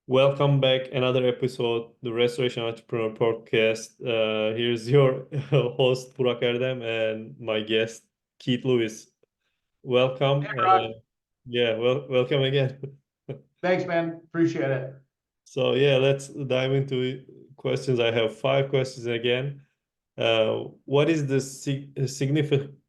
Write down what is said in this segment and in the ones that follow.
Welcome back, another episode, the Restoration Entrepreneur Podcast. Here's your host Burak Erdem and my guest Keith Lewis. Hey, Welcome. Rod. Welcome again. Thanks, man. Appreciate it. So yeah, let's dive into questions. I have five questions again. What is the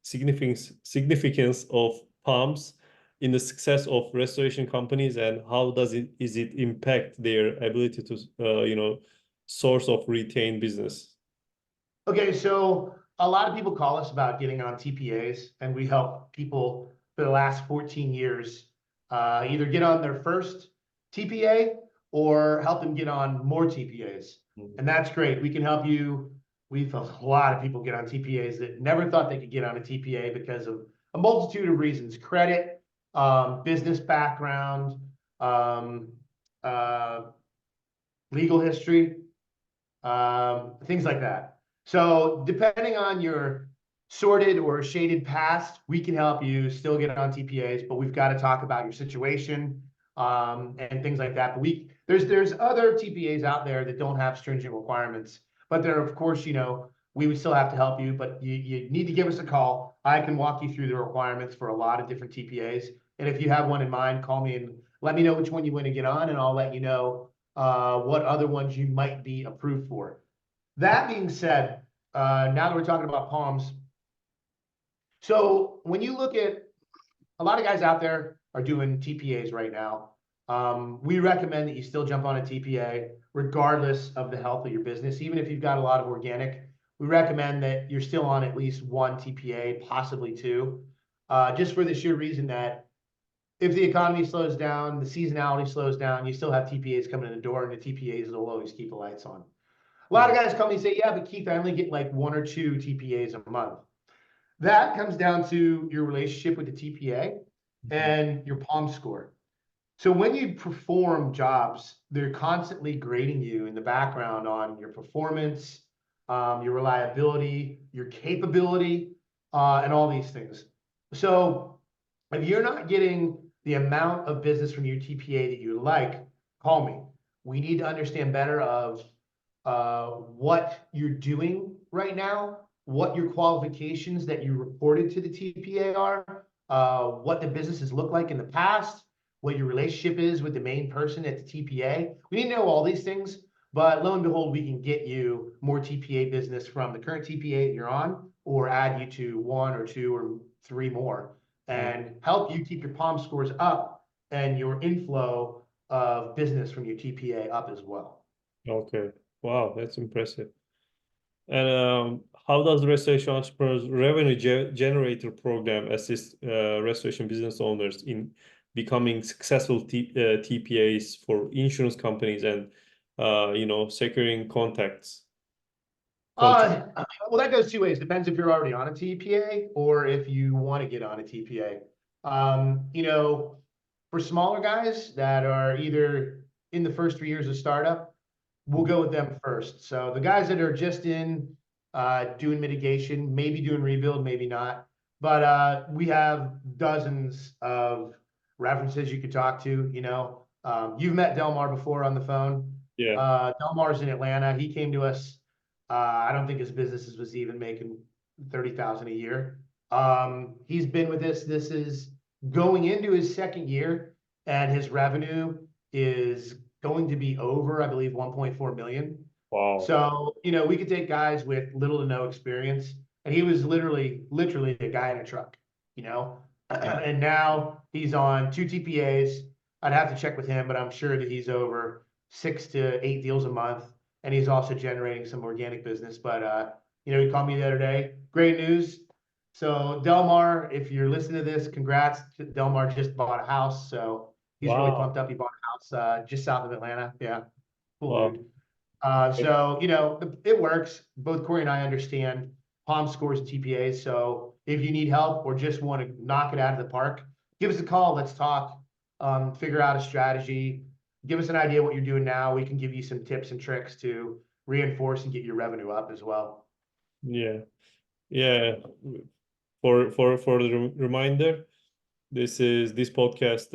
significance of palms in the success of restoration companies, and how does it impact their ability to source of retain business? Okay, so a lot of people call us about getting on TPAs, and we help people for the last 14 years either get on their first TPA or help them get on more TPAs. And that's great. We can help you. We've a lot of people get on TPAs that never thought they could get on a TPA because of a multitude of reasons: credit, business background, um, uh, legal history, things like that. So depending on your sorted or shaded past, we can help you still get on TPAs, but we've got to talk about your situation and things like that. But there's other TPAs out there that don't have stringent requirements, but they're, of course, we would still have to help you, but you need to give us a call. I can walk you through the requirements for a lot of different TPAs. And if you have one in mind, call me and let me know which one you want to get on, and I'll let you know what other ones you might be approved for. That being said, now that we're talking about palms, so when you look at a lot of guys out there are doing TPAs right now. We recommend that you still jump on a TPA regardless of the health of your business. Even if you've got a lot of organic, we recommend that you're still on at least one TPA, possibly two, just for the sheer reason that if the economy slows down, the seasonality slows down, you still have TPAs coming in the door, and the TPAs will always keep the lights on. A lot of guys come and say, yeah, but Keith, I only get like one or two TPAs a month. That comes down to your relationship with the TPA and your palm score. So when you perform jobs, they're constantly grading you in the background on your performance, your reliability, your capability, and all these things. So if you're not getting the amount of business from your TPA that you like, call me. We need to understand better of what you're doing right now, what your qualifications that you reported to the TPA are, what the businesses look like in the past, what your relationship is with the main person at the TPA. We need to know all these things, but lo and behold, we can get you more TPA business from the current TPA that you're on, or add you to one or two or three more, and help you keep your palm scores up and your inflow of business from your TPA up as well. Okay. Wow, that's impressive. And how does the Restoration Entrepreneurs Revenue Generator Program assist restoration business owners in becoming successful TPAs for insurance companies and securing contacts? Uh, well, that goes two ways. Depends if you're already on a TPA or if you want to get on a TPA. For smaller guys that are either in the first 3 years of startup, we'll go with them first. So the guys that are just in doing mitigation, maybe doing rebuild, maybe not. But we have dozens of references you could talk to. You've met Delmar before on the phone. Yeah. Delmar's in Atlanta. He came to us. I don't think his business was even making 30,000 a year. He's been with this. This is going into his second year, and his revenue is going to be over, I believe, 1.4 million. Wow. So, we could take guys with little to no experience, and he was literally a guy in a truck, and now he's on two TPAs. I'd have to check with him, but I'm sure that he's over 6 to 8 deals a month, and he's also generating some organic business. But he called me the other day. Great news. So Delmar, if you're listening to this, congrats. Delmar just bought a house, so he's really Wow. pumped up. He bought a house just south of Atlanta. Yeah, cool Wow. dude. So it works. Both Corey and I understand palm scores and TPAs. So if you need help or just want to knock it out of the park, give us a call. Let's talk. Figure out a strategy. Give us an idea what you're doing now. We can give you some tips and tricks to reinforce and get your revenue up as well. Yeah. Yeah. For the reminder, this podcast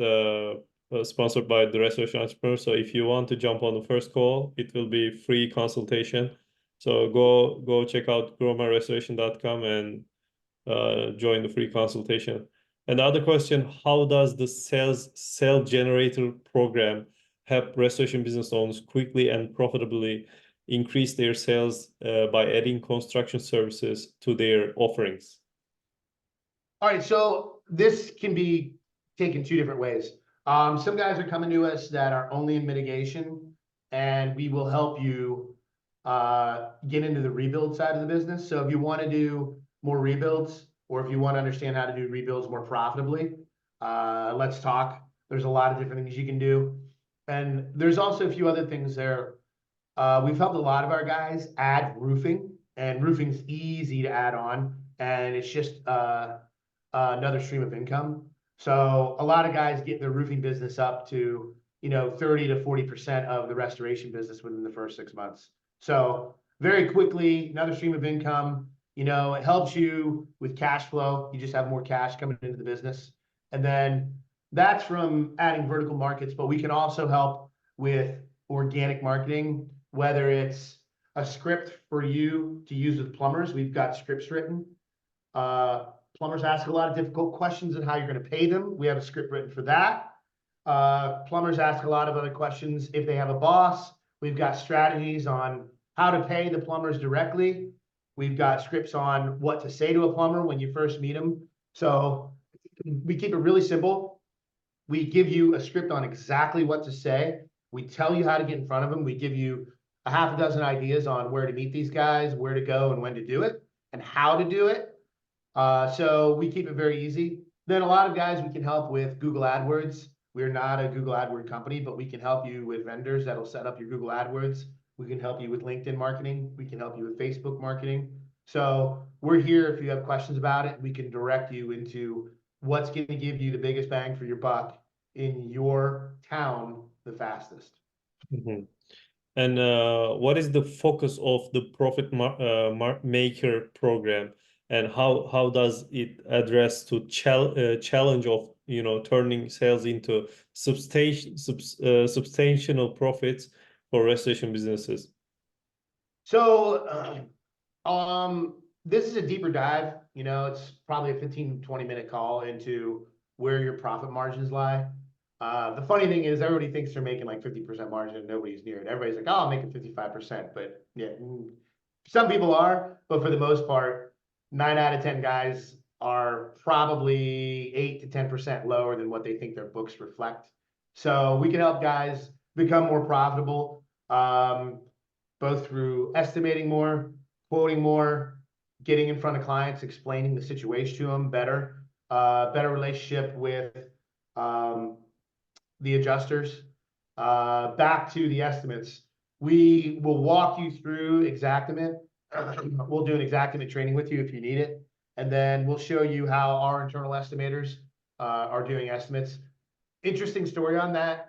sponsored by the Restoration Entrepreneur. So if you want to jump on the first call, it will be free consultation. So go check out growmyrestoration.com and join the free consultation. And the other question, how does the sales generator program help restoration business owners quickly and profitably increase their sales by adding construction services to their offerings? All right, so this can be taken two different ways. Some guys are coming to us that are only in mitigation, and we will help you get into the rebuild side of the business. So if you want to do more rebuilds, or if you want to understand how to do rebuilds more profitably, let's talk. There's a lot of different things you can do. And there's also a few other things there. We've helped a lot of our guys add roofing, and roofing's easy to add on, and it's just another stream of income. So a lot of guys get their roofing business up to, 30 to 40% of the restoration business within the first 6 months. So very quickly, another stream of income. It helps you with cash flow. You just have more cash coming into the business. And then that's from adding vertical markets, but we can also help with organic marketing, whether it's a script for you to use with plumbers. We've got scripts written. Plumbers ask a lot of difficult questions on how you're going to pay them. We have a script written for that. Plumbers ask a lot of other questions if they have a boss. We've got strategies on how to pay the plumbers directly. We've got scripts on what to say to a plumber when you first meet them. So we keep it really simple. We give you a script on exactly what to say. We tell you how to get in front of them. We give you a half a dozen ideas on where to meet these guys, where to go and when to do it, and how to do it. So we keep it very easy. Then a lot of guys we can help with Google AdWords. We're not a Google AdWords company, but we can help you with vendors that'll set up your Google AdWords. We can help you with LinkedIn marketing. We can help you with Facebook marketing. So we're here if you have questions about it. We can direct you into what's going to give you the biggest bang for your buck in your town the fastest. Mm-hmm. And what is the focus of the Profit Maker program, and how does it address to challenge of turning sales into substantial profits for restoration businesses? So this is a deeper dive. It's probably a 15-20 minute call into where your profit margins lie. The funny thing is everybody thinks they're making like 50% margin and nobody's near it. Everybody's like, oh, I'll make it 55%. But yeah, some people are, but for the most part, 9 out of 10 guys are probably 8 to 10% lower than what they think their books reflect. So we can help guys become more profitable, both through estimating more, quoting more, getting in front of clients, explaining the situation to them better, better relationship with the adjusters. Back to the estimates, we will walk you through Xactimate. We'll do an Xactimate training with you if you need it, and then we'll show you how our internal estimators are doing estimates. Interesting story on that.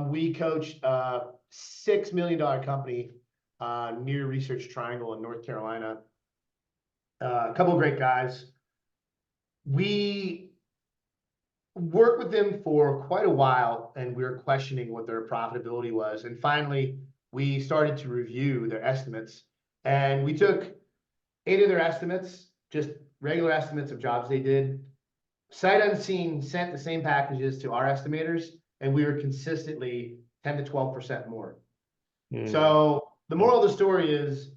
We coached a $6 million company near Research Triangle in North Carolina. A couple of great guys. We worked with them for quite a while, and we were questioning what their profitability was. And finally, we started to review their estimates. And we took 8 of their estimates, just regular estimates of jobs they did, sight unseen, sent the same packages to our estimators, and we were consistently 10 to 12% more. So the moral of the story is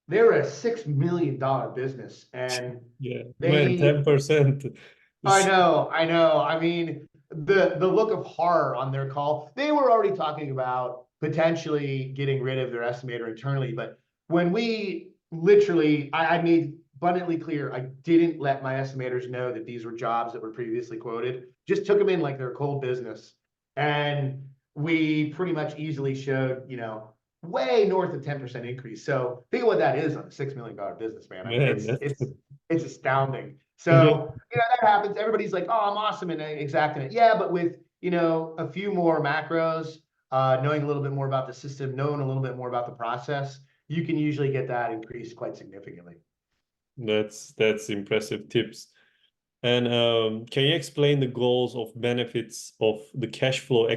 they're a $6 million business, and man, 10%. I know. I mean, the look of horror on their call, they were already talking about potentially getting rid of their estimator internally. But when we literally, I made abundantly clear, I didn't let my estimators know that these were jobs that were previously quoted, just took them in like they're a cold business. And we pretty much easily showed, way north of 10% increase. So think of what that is on a $6 million business, man. I mean, it's astounding. So, that happens. Everybody's like, oh, I'm awesome in Xactimate. Yeah, but with, a few more macros, knowing a little bit more about the system, knowing a little bit more about the process, you can usually get that increased quite significantly. That's impressive tips. And can you explain the goals of benefits of the cash flow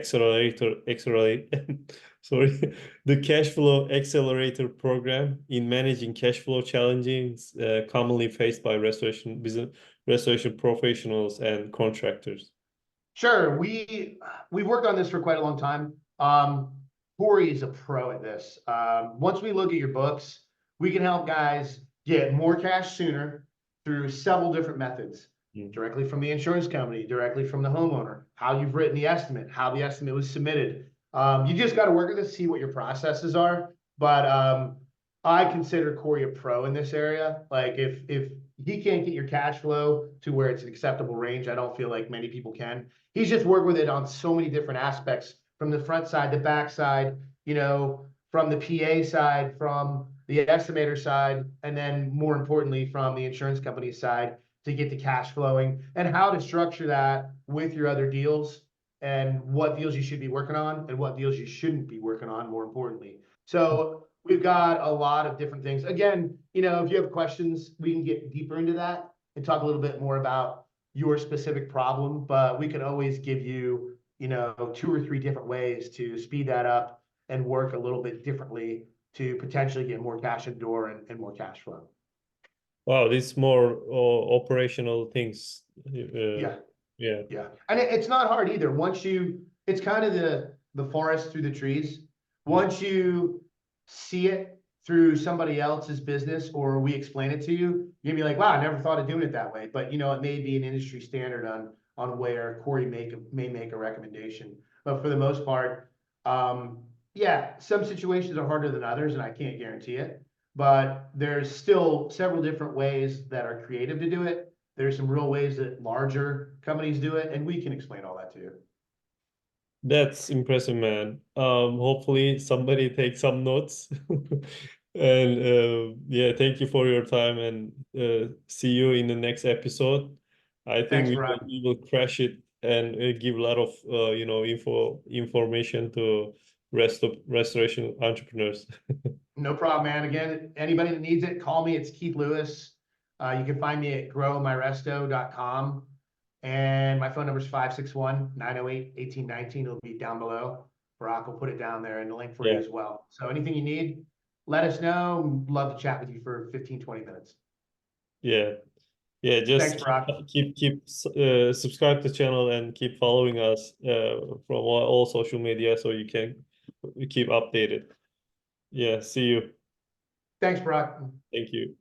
sorry, the cash flow accelerator program in managing cash flow challenges commonly faced by restoration professionals and contractors? Sure. We've worked on this for quite a long time. Corey is a pro at this. Once we look at your books, we can help guys get more cash sooner through several different methods. Directly from the insurance company, directly from the homeowner, how you've written the estimate, how the estimate was submitted. You just got to work with us, see what your processes are. But I consider Corey a pro in this area. Like if he can't get your cash flow to where it's an acceptable range, I don't feel like many people can. He's just worked with it on so many different aspects, from the front side, the back side, you know, from the PA side, from the estimator side, and then more importantly, from the insurance company side to get the cash flowing, and how to structure that with your other deals, and what deals you should be working on and what deals you shouldn't be working on, more importantly. So we've got a lot of different things. Again, you know, if you have questions, we can get deeper into that and talk a little bit more about your specific problem, but we can always give you, you know, 2 or 3 different ways to speed that up and work a little bit differently to potentially get more cash in the door and more cash flow. Wow, this more operational things. Yeah. Yeah. Yeah. And it's not hard either. It's kind of the forest through the trees. Once you see it through somebody else's business, or we explain it to you, you're gonna be like, wow, I never thought of doing it that way. But you know, it may be an industry standard on where Corey may make a recommendation. But for the most part, yeah, some situations are harder than others, and I can't guarantee it. But there's still several different ways that are creative to do it. There's some real ways that larger companies do it, and we can explain all that to you. That's impressive, man. Hopefully somebody takes some notes. And yeah, thank you for your time, and see you in the next episode. I think Thanks, Brock. we will crash it and give a lot of information to restoration entrepreneurs. No problem, man. Again, anybody that needs it, call me. It's Keith Lewis. You can find me at growmyresto.com. And my phone number is 561-908-1819. It'll be down below. Brock will put it down there and the link for you Yeah, as well. So anything you need, let us know. Love to chat with you for 15, 20 minutes. yeah, yeah. Thanks, Just Brock. keep subscribe to the channel and keep following us from all social media so you can keep updated. Yeah, see you. Thanks, Brock. Thank you.